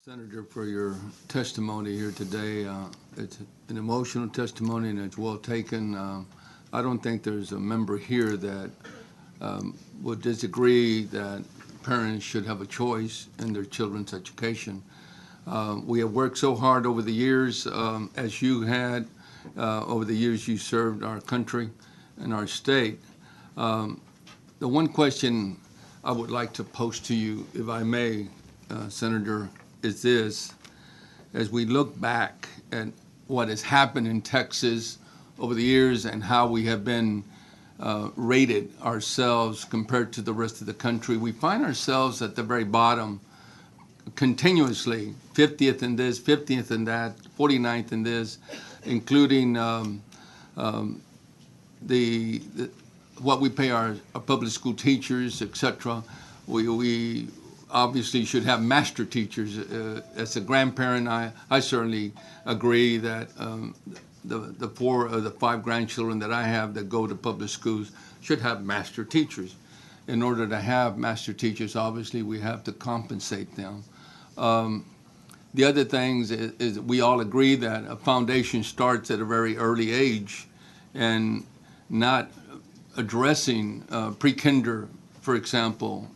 Senator, for your testimony here today. It's an emotional testimony and it's well taken. I don't think there's a member here that would disagree that parents should have a choice in their children's education. We have worked so hard over the years, as you had, over the years you served our country and our state. The one question I would like to pose to you, if I may, Senator, is this: as we look back at what has happened in Texas over the years and how we have been rated ourselves compared to the rest of the country, we find ourselves at the very bottom continuously, 50th in this, 50th in that, 49th in this, including what we pay our public school teachers, etc. We obviously should have master teachers. As a grandparent, I certainly agree that the 4 of the 5 grandchildren that I have that go to public schools should have master teachers. In order to have master teachers, obviously, we have to compensate them. The other things is we all agree that a foundation starts at a very early age, and not addressing pre-kinder, for example,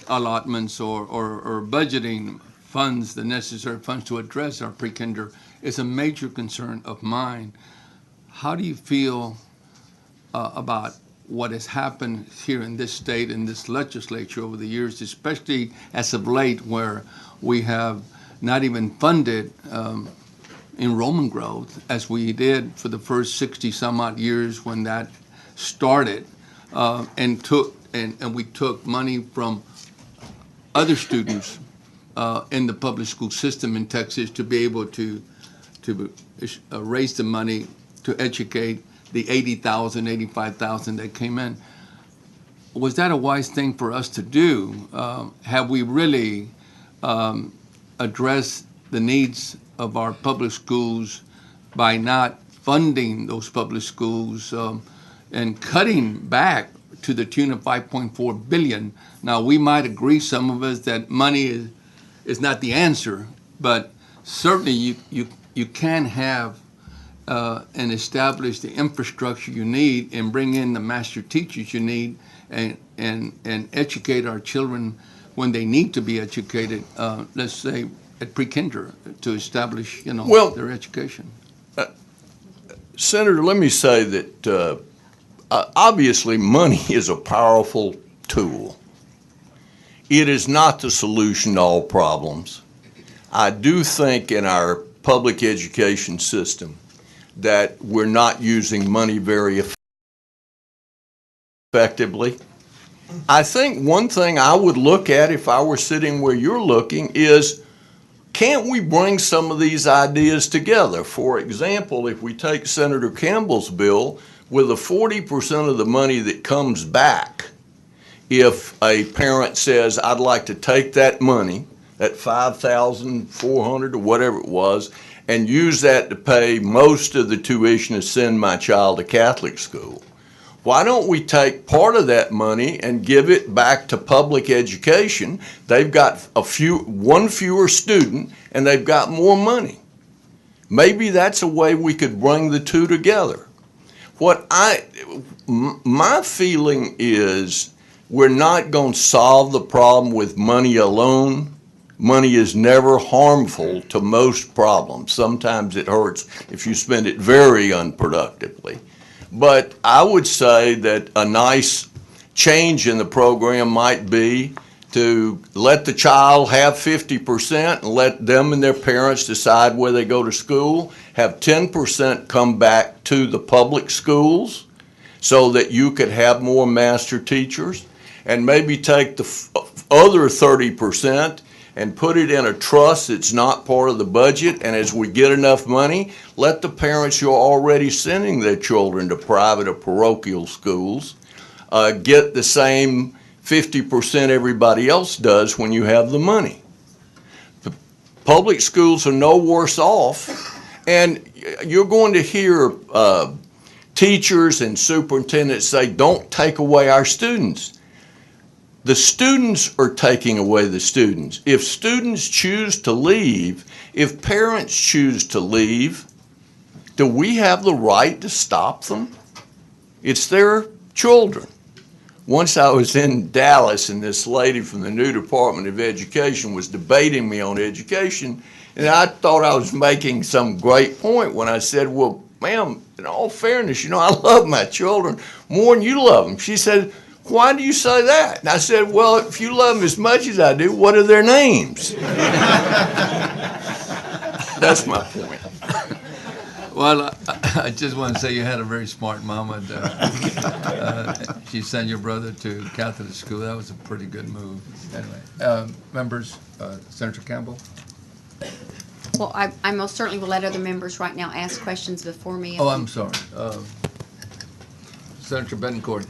allotments or budgeting funds, the necessary funds to address our pre-kinder, is a major concern of mine. How do you feel about what has happened here in this state, in this legislature over the years, especially as of late, where we have not even funded enrollment growth as we did for the first 60 some odd years when that started, and we took money from other students in the public school system in Texas to be able to raise the money to educate the 80,000, 85,000 that came in. Was that a wise thing for us to do? Have we really addressed the needs of our public schools by not funding those public schools and cutting back to the tune of $5.4 billion? Now, we might agree, some of us, that money is not the answer, but certainly you can have and establish the infrastructure you need and bring in the master teachers you need and educate our children when they need to be educated, let's say at pre-kinder, to establish, their education. Senator, let me say that obviously money is a powerful tool. It is not the solution to all problems. I do think in our public education system that we're not using money very effectively. I think one thing I would look at if I were sitting where you're looking is, can't we bring some of these ideas together? For example, if we take Senator Campbell's bill, with the 40% of the money that comes back, if a parent says, I'd like to take that money, that $5,400 or whatever it was, and use that to pay most of the tuition to send my child to Catholic school, why don't we take part of that money and give it back to public education? They've got one fewer student, and they've got more money. Maybe that's a way we could bring the two together. My feeling is we're not going to solve the problem with money alone. Money is never harmful to most problems. Sometimes it hurts if you spend it very unproductively. But I would say that a nice change in the program might be to let the child have 50% and let them and their parents decide where they go to school, have 10% come back to the public schools so that you could have more master teachers, and maybe take the other 30% and put it in a trust that's not part of the budget, and as we get enough money, let the parents who are already sending their children to private or parochial schools get the same 50% everybody else does when you have the money. The public schools are no worse off, and you're going to hear teachers and superintendents say, don't take away our students. The students are taking away the students. If students choose to leave, if parents choose to leave, do we have the right to stop them? It's their children. Once I was in Dallas and this lady from the new Department of Education was debating me on education, and I thought I was making some great point when I said, well, ma'am, in all fairness, I love my children more than you love them. She said, why do you say that? And I said, well, if you love them as much as I do, what are their names? That's my point. Well, I just want to say you had a very smart mama. She sent your brother to Catholic school. That was a pretty good move. Anyway, members, Senator Campbell? Well, I most certainly will let other members right now ask questions before me. Oh, I'm sorry. Senator Betancourt.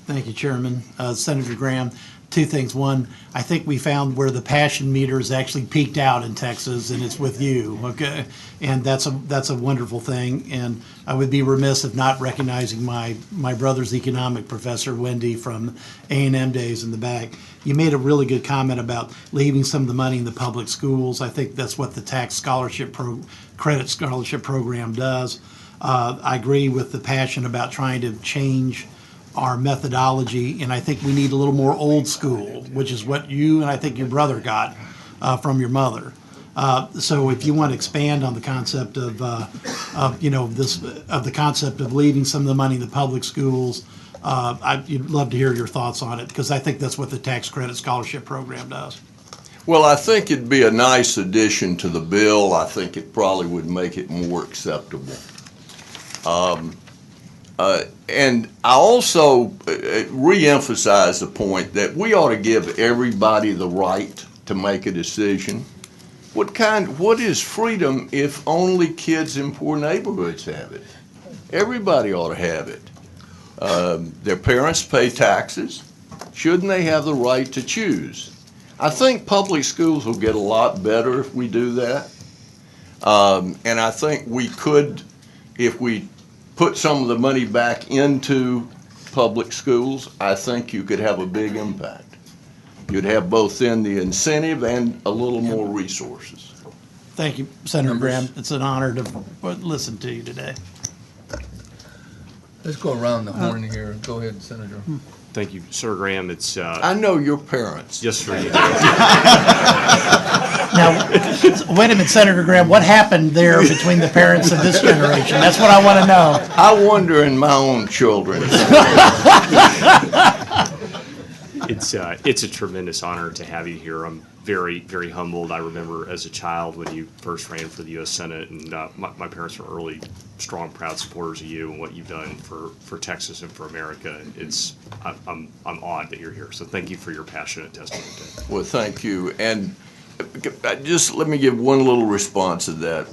Thank you, Chairman. Senator Gramm, two things. One, I think we found where the passion meters actually peaked out in Texas, and it's with you, okay? And that's a wonderful thing. And I would be remiss if not recognizing my brother's economic professor, Wendy, from A&M days in the back. You made a really good comment about leaving some of the money in the public schools. I think that's what the tax scholarship credit scholarship program does. I agree with the passion about trying to change our methodology, and I think we need a little more old school, which is what you and I think your brother got from your mother. So if you want to expand on the concept of the concept of leaving some of the money in the public schools, I'd love to hear your thoughts on it, because I think that's what the tax credit scholarship program does. Well, I think it'd be a nice addition to the bill. I think it probably would make it more acceptable. And I also reemphasize the point that we ought to give everybody the right to make a decision. What is freedom if only kids in poor neighborhoods have it? Everybody ought to have it. Their parents pay taxes. Shouldn't they have the right to choose? I think public schools will get a lot better if we do that. And I think we could, if we put some of the money back into public schools, I think you could have a big impact. You'd have both in the incentive and a little more resources. Thank you, Senator Gramm. It's an honor to listen to you today. Let's go around the horn here. Go ahead, Senator. Thank you, Sir Graham. It's I know your parents. yes, sir. You do. Now, wait a minute, Senator Gramm, what happened there between the parents of this generation? That's what I want to know. I wonder in my own children. It's a tremendous honor to have you here. I'm very, very humbled. I remember as a child when you first ran for the U.S. Senate, and my parents were early, strong, proud supporters of you and what you've done for Texas and for America. I'm awed that you're here. So thank you for your passionate testimony today. Well, thank you. And just let me give one little response to that.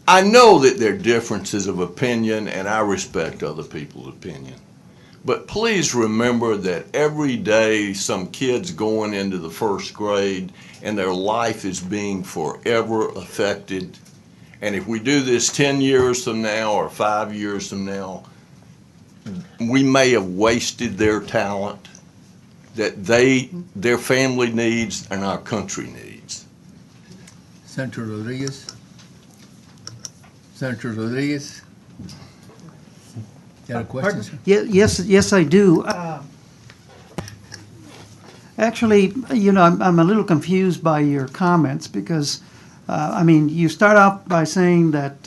I know that there are differences of opinion, and I respect other people's opinion. But please remember that every day some kids going into the first grade and their life is being forever affected. And if we do this 10 years from now or 5 years from now, we may have wasted their talent that their family needs and our country needs. Senator Rodriguez. Senator Rodriguez. You got a question, sir? Yes, I do. Actually, I'm a little confused by your comments because, you start off by saying that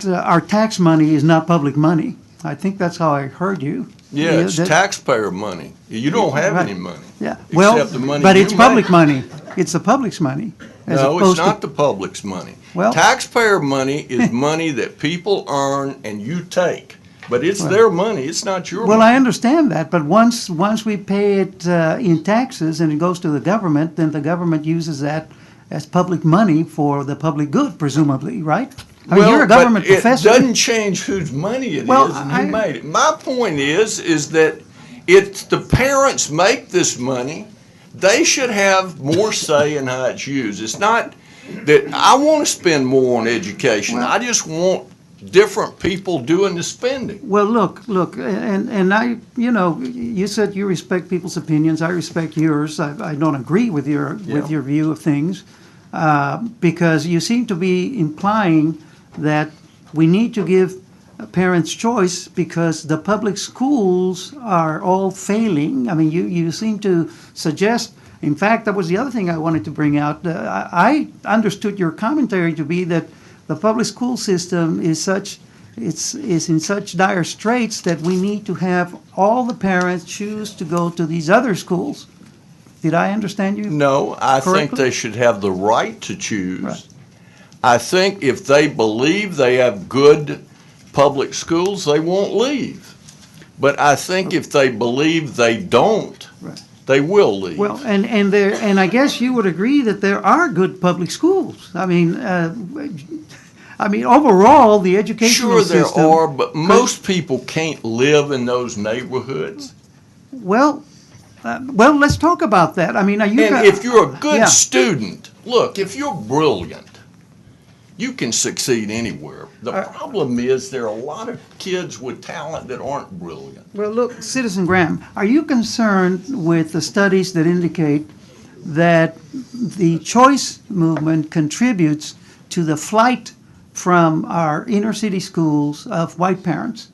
our tax money is not public money. I think that's how I heard you. Yeah, it's taxpayer money. You don't have any money. Yeah, well, except the money but you it's public make. money. It's the public's money. As No, it's opposed to- not the public's money. Well- Taxpayer money is money that people earn and you take. But it's their money, it's not your Well, money. I understand that, but once we pay it in taxes and it goes to the government, then the government uses that as public money for the public good, presumably, right? I mean, you're a government professor. It doesn't change whose money it is Well, and who made it. My point is that it's the parents make this money. They should have more say in how it's used. It's not that I want to spend more on education. I just want different people doing the spending. Well, look, and I, you said you respect people's opinions. I respect yours. I don't agree with your view of things, because you seem to be implying that we need to give parents choice because the public schools are all failing. I mean, you seem to suggest. In fact, that was the other thing I wanted to bring out. I understood your commentary to be that the public school system is in such dire straits that we need to have all the parents choose to go to these other schools. Did I understand you? No, I think correctly? they should have the right to choose. Right. I think if they believe they have good public schools, they won't leave. But I think if they believe they don't, Right. they will leave. Well, and I guess you would agree that there are good public schools. I mean, overall, the educational Sure there system. are, but most people can't live in those neighborhoods. Well, let's talk about that. I mean, are you? And if you're a good Yeah. student, look, if you're brilliant, you can succeed anywhere. The problem is there are a lot of kids with talent that aren't brilliant. Well, look, Citizen Graham, are you concerned with the studies that indicate that the choice movement contributes to the flight from our inner city schools of white parents?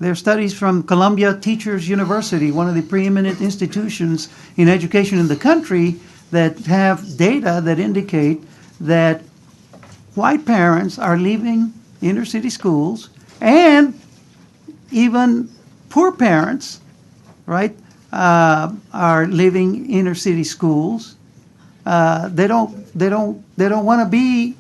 There are studies from Columbia Teachers University, one of the preeminent institutions in education in the country, that have data that indicate that white parents are leaving inner city schools, and even poor parents, right, are leaving inner city schools. They don't want to be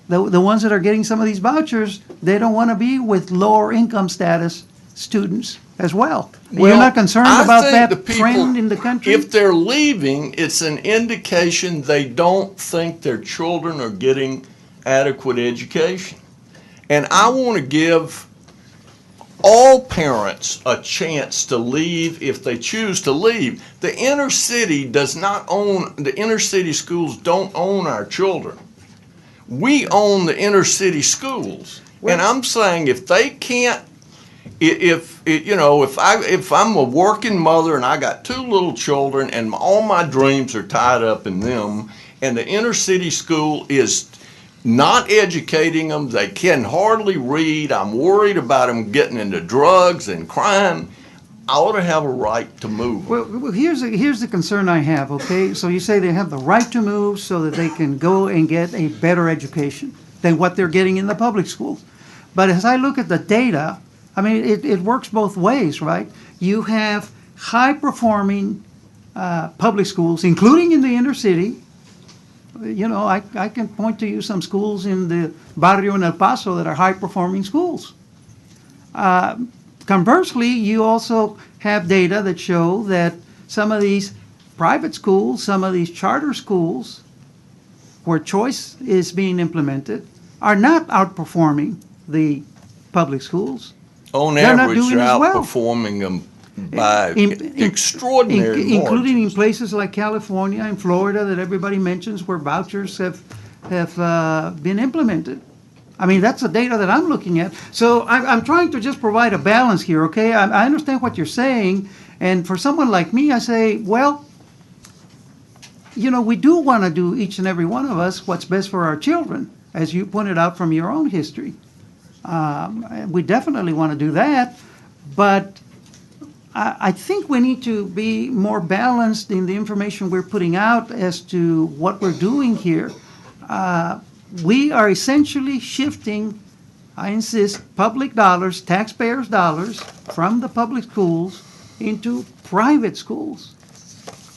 the ones that are getting some of these vouchers. They don't want to be with lower income status students as well. You're not concerned I about think that the people, trend in the country? If they're leaving, it's an indication they don't think their children are getting adequate education. And I want to give all parents a chance to leave if they choose to leave. The inner city the inner city schools don't own our children. We own the inner city schools. And I'm saying if they can't, if I'm a working mother and I got two little children and all my dreams are tied up in them, and the inner city school is not educating them, they can hardly read, I'm worried about them getting into drugs and crime, I ought to have a right to move. Well, here's the concern I have, okay? So you say they have the right to move so that they can go and get a better education than what they're getting in the public schools. But as I look at the data, I mean, it works both ways, right? You have high-performing public schools, including in the inner city. I can point to you some schools in the barrio in El Paso that are high-performing schools. Conversely, you also have data that show that some of these private schools, some of these charter schools, where choice is being implemented, are not outperforming the public schools. On They're not average, doing they're as well. outperforming them by In- extraordinary including in margins. places like California and Florida that everybody mentions where vouchers have been implemented. I mean, that's the data that I'm looking at. So I'm trying to just provide a balance here, okay? I understand what you're saying, and for someone like me, I say, well, we do want to do, each and every one of us, what's best for our children, as you pointed out from your own history. We definitely want to do that, but I think we need to be more balanced in the information we're putting out as to what we're doing here. We are essentially shifting, I insist, public dollars, taxpayers' dollars, from the public schools into private schools.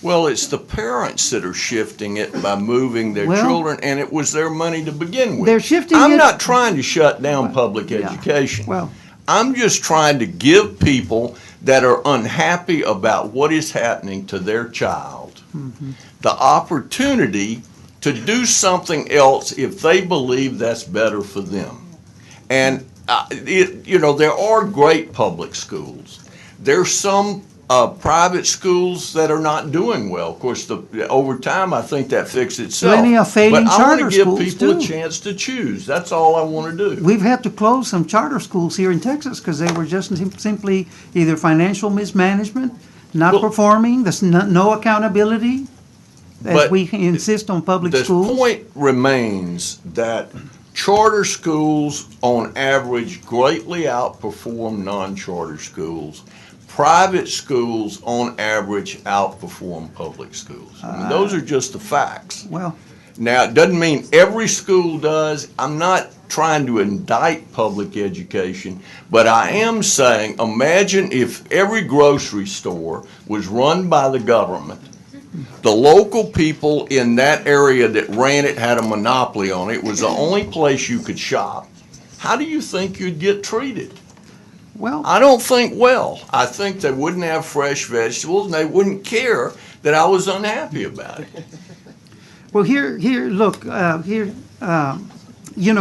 Well, it's the parents that are shifting it by moving their Well, children, and it was their money to begin with. They're shifting I'm it- not trying to shut down public Yeah. education. Well- I'm just trying to give people that are unhappy about what is happening to their child the opportunity to do something else if they believe that's better for them. And, there are great public schools. There's some private schools that are not doing well. Of course, over time, I think that fixed itself. Plenty of failing But I charter want to give schools, people a too. chance to choose. That's all I want to do. We've had to close some charter schools here in Texas because they were just simply either financial mismanagement, not Well- performing, there's no accountability, as But we insist on public The schools. point remains that charter schools, on average, greatly outperform non-charter schools. Private schools, on average, outperform public schools. I mean, those are just the facts. Well, Now, it doesn't mean every school does. I'm not trying to indict public education, but I am saying, imagine if every grocery store was run by the government. The local people in that area that ran it had a monopoly on it. It was the only place you could shop. How do you think you'd get treated? well, I don't think well. I think they wouldn't have fresh vegetables, and they wouldn't care that I was unhappy about it. well, look,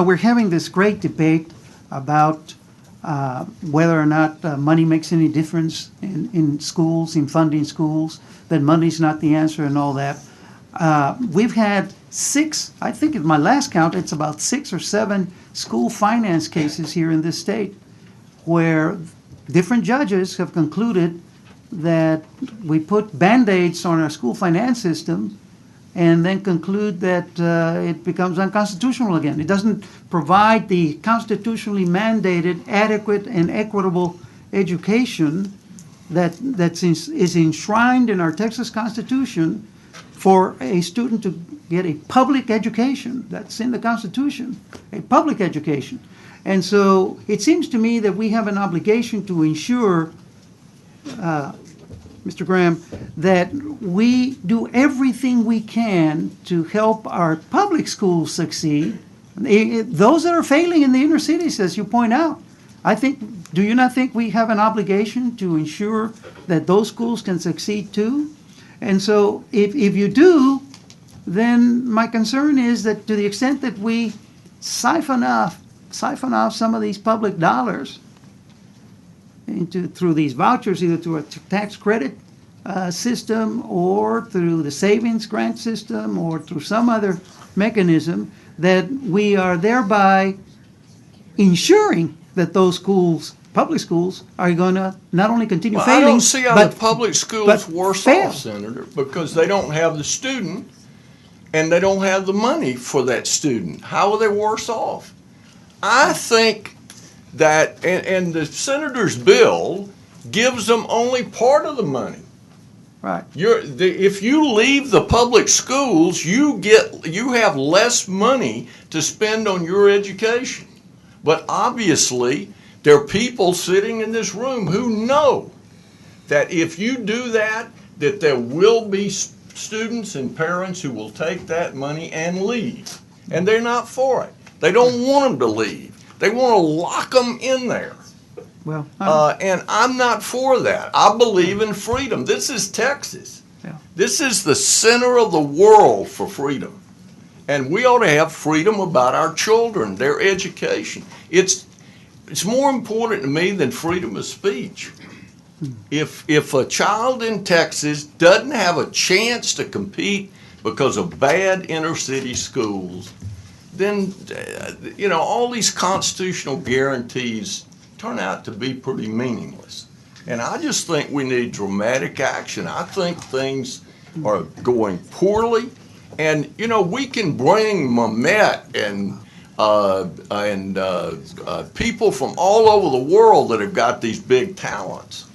we're having this great debate about whether or not money makes any difference in schools, in funding schools, that money's not the answer and all that. We've had I think in my last count, it's about 6 or 7 school finance cases here in this state where different judges have concluded that we put Band-Aids on our school finance system and then conclude that it becomes unconstitutional again. It doesn't provide the constitutionally mandated adequate and equitable education that is enshrined in our Texas Constitution for a student to get a public education. That's in the Constitution, a public education. And so it seems to me that we have an obligation to ensure, Mr. Gramm, that we do everything we can to help our public schools succeed. Those that are failing in the inner cities, as you point out, do you not think we have an obligation to ensure that those schools can succeed too? And so if you do, then my concern is that to the extent that we siphon off some of these public dollars through these vouchers, either through a tax credit system or through the savings grant system or through some other mechanism, that we are thereby ensuring that those schools, public schools, are going to not only continue Well, failing, I don't see how but the public school's but worse fail. off, Senator, because they don't have the student and they don't have the money for that student. How are they worse off? I think that, and the senator's bill gives them only part of the money. Right. If you leave the public schools, you have less money to spend on your education. But obviously, there are people sitting in this room who know that if you do that, that there will be students and parents who will take that money and leave. And they're not for it. They don't want them to leave. They want to lock them in there. Well, And I'm not for that. I believe in freedom. This is Texas. Yeah. This is the center of the world for freedom. And we ought to have freedom about our children, their education. It's more important to me than freedom of speech. If a child in Texas doesn't have a chance to compete because of bad inner city schools, then all these constitutional guarantees turn out to be pretty meaningless. And I just think we need dramatic action. I think things are going poorly. And, we can bring Mamet and people from all over the world that have got these big talents.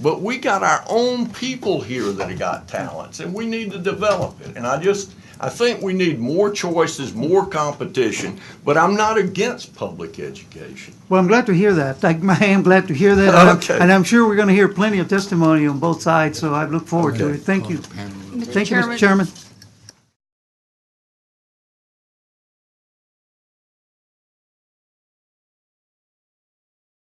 But we got our own people here that have got talents, and we need to develop it. And I think we need more choices, more competition, but I'm not against public education. well, I'm glad to hear that. I am glad to hear that. Okay. And I'm sure we're going to hear plenty of testimony on both sides, so I look forward to it. Thank you. Thank you, Mr. Chairman.